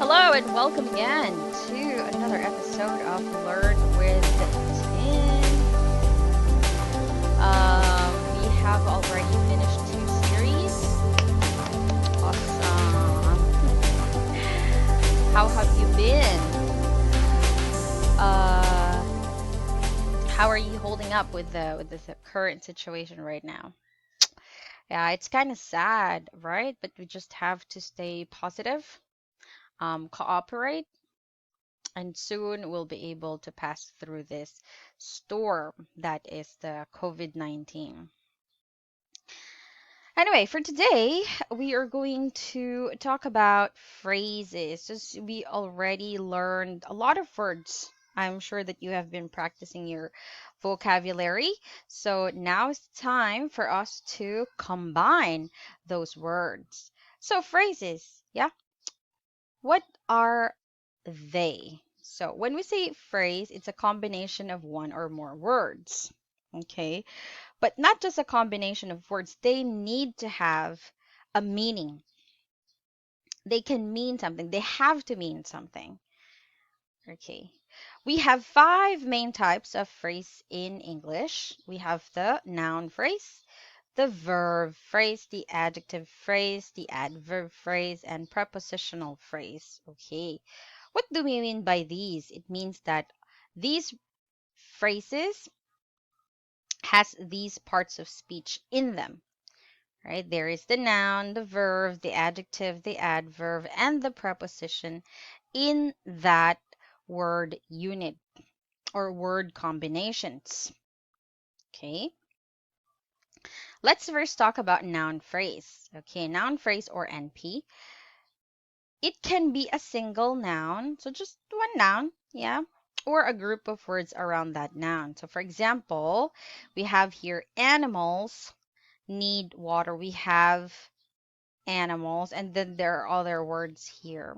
Hello and welcome again to another episode of Learn with Tin. We have already finished two series. Awesome. How have you been? How are you holding up with the current situation right now? Yeah, it's kind of sad, right? But we just have to stay positive, cooperate, and soon we'll be able to pass through this storm that is the COVID-19. Anyway, for today, we are going to talk about phrases. So we already learned a lot of words. I'm sure that you have been practicing your vocabulary. So now it's time for us to combine those words. So phrases, yeah. What are they? So when we say phrase, it's a combination of one or more words. Okay? But not just a combination of words, they need to have a meaning. They can mean something. They have to mean something. Okay. We have five main types of phrase in English. We have the noun phrase, the verb phrase, the adjective phrase, the adverb phrase, and prepositional phrase. Okay. What do we mean by these? It means that these phrases has these parts of speech in them, right? There is the noun, the verb, the adjective, the adverb, and the preposition in that word unit or word combinations. Okay. Let's first talk about noun phrase. Okay, noun phrase or NP. It can be a single noun, so just one noun, yeah, or a group of words around that noun. So, for example, we have here animals need water. We have animals, and then there are other words here.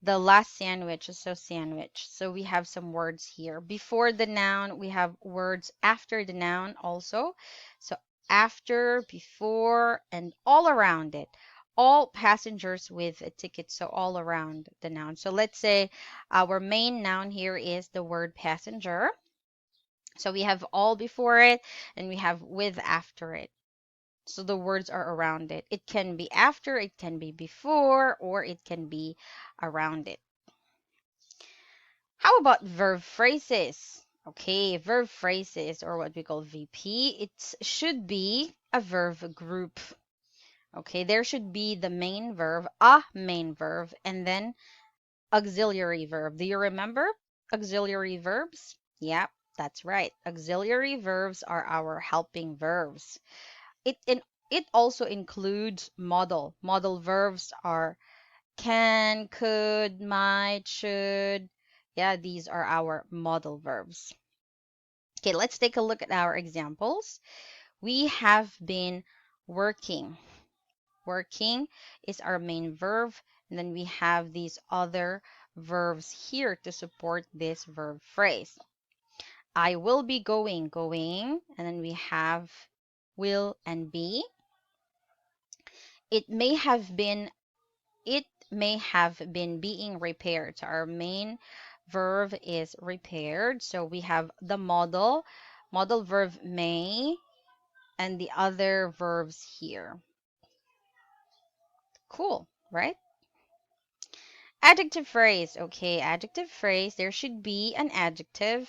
The last sandwich is so sandwich. So we have some words here. Before the noun, we have words after the noun also. So after, before, and all around it. All passengers with a ticket, so all around the noun. So let's say our main noun here is the word passenger. So we have all before it and we have with after it. So the words are around it. It can be after, it can be before, or it can be around it. How about verb phrases? Okay, verb phrases, or what we call VP, it should be a verb group. Okay, there should be the main verb, a main verb, and then auxiliary verb. Do you remember auxiliary verbs? Yeah, that's right. Auxiliary verbs are our helping verbs. It also includes modal. Modal verbs are can, could, might, should. Yeah, these are our modal verbs. Okay, let's take a look at our examples. We have been working. Working is our main verb, and then we have these other verbs here to support this verb phrase. I will be going, going, and then we have will and be. It may have been it may have been being repaired. So our main verb is repaired. So we have the modal verb may, and the other verbs here. Cool, right? Adjective phrase. Okay, adjective phrase. There should be an adjective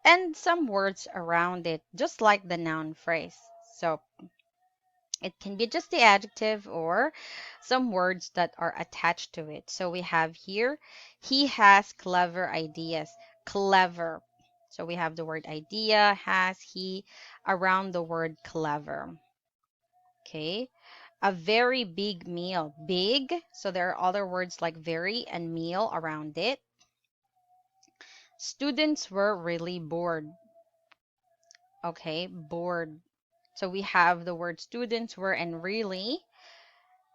and some words around it, just like the noun phrase. So it can be just the adjective or some words that are attached to it. So we have here, he has clever ideas. Clever. So we have the word idea, has, he, around the word clever. Okay. A very big meal. Big. So there are other words like very and meal around it. Students were really bored. Okay, bored. So we have the word students were and really.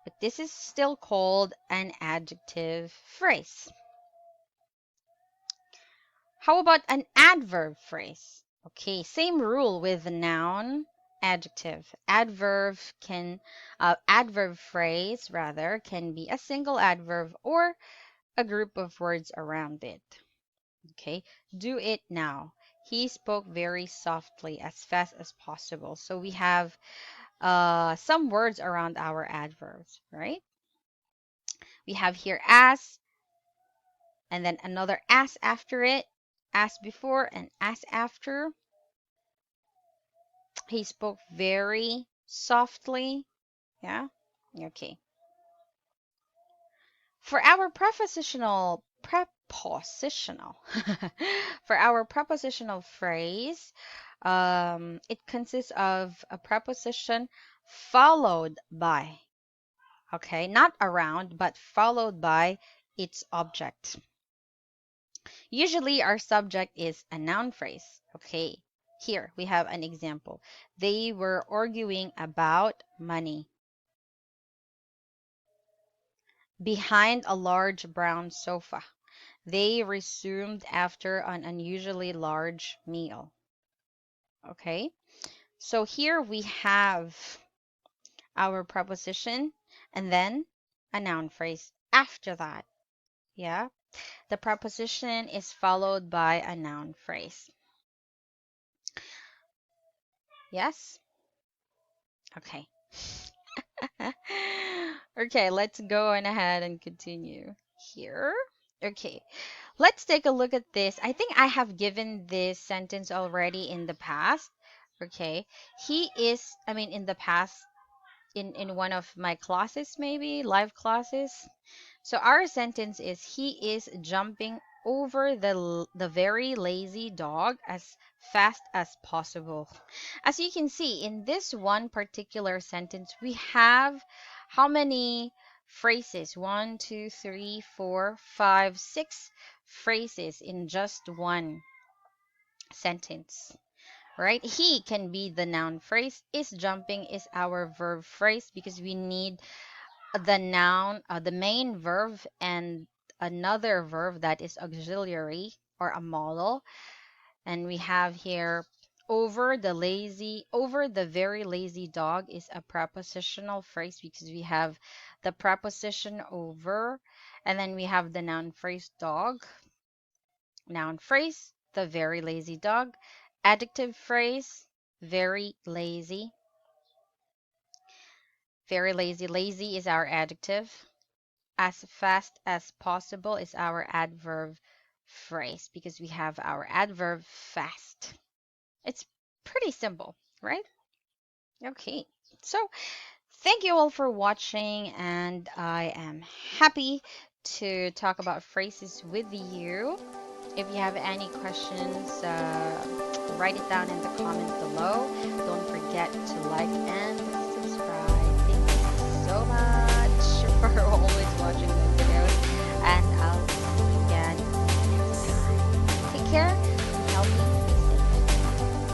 But this is still called an adjective phrase. How about an adverb phrase? Okay, same rule with the noun adjective. Adverb phrase rather can be a single adverb or a group of words around it. Okay, do it now. He spoke very softly, as fast as possible. So we have some words around our adverbs, right? We have here as, and then another as after it, as before and as after. He spoke very softly. Yeah. Okay. For our prepositional, for our prepositional phrase, it consists of a preposition followed by, okay, not around, but followed by its object. Usually our subject is a noun phrase. Okay, here we have an example. They were arguing about money behind a large brown sofa. They resumed after an unusually large meal. Okay, so here we have our preposition and then a noun phrase after that. Yeah, the preposition is followed by a noun phrase. Yes? Okay. Okay, let's go on ahead and continue here. Okay, let's take a look at this. I think I have given this sentence already in the past. Okay, in the past, in one of my classes, maybe live classes. So our sentence is he is jumping over the very lazy dog as fast as possible. As you can see in this one particular sentence, we have how many phrases? One, two, three, four, five, six phrases in just one sentence. Right? He can be the noun phrase. Is jumping is our verb phrase because we need the noun, the main verb, and another verb that is auxiliary or a model. And we have here over the very lazy dog is a prepositional phrase because we have the preposition over, and then we have the noun phrase dog, noun phrase, the very lazy dog, adjective phrase, very lazy. Very lazy. Lazy is our adjective. As fast as possible is our adverb phrase because we have our adverb fast. It's pretty simple, right? Okay. So, thank you all for watching, and I am happy to talk about phrases with you. If you have any questions, write it down in the comment below. Don't forget to like and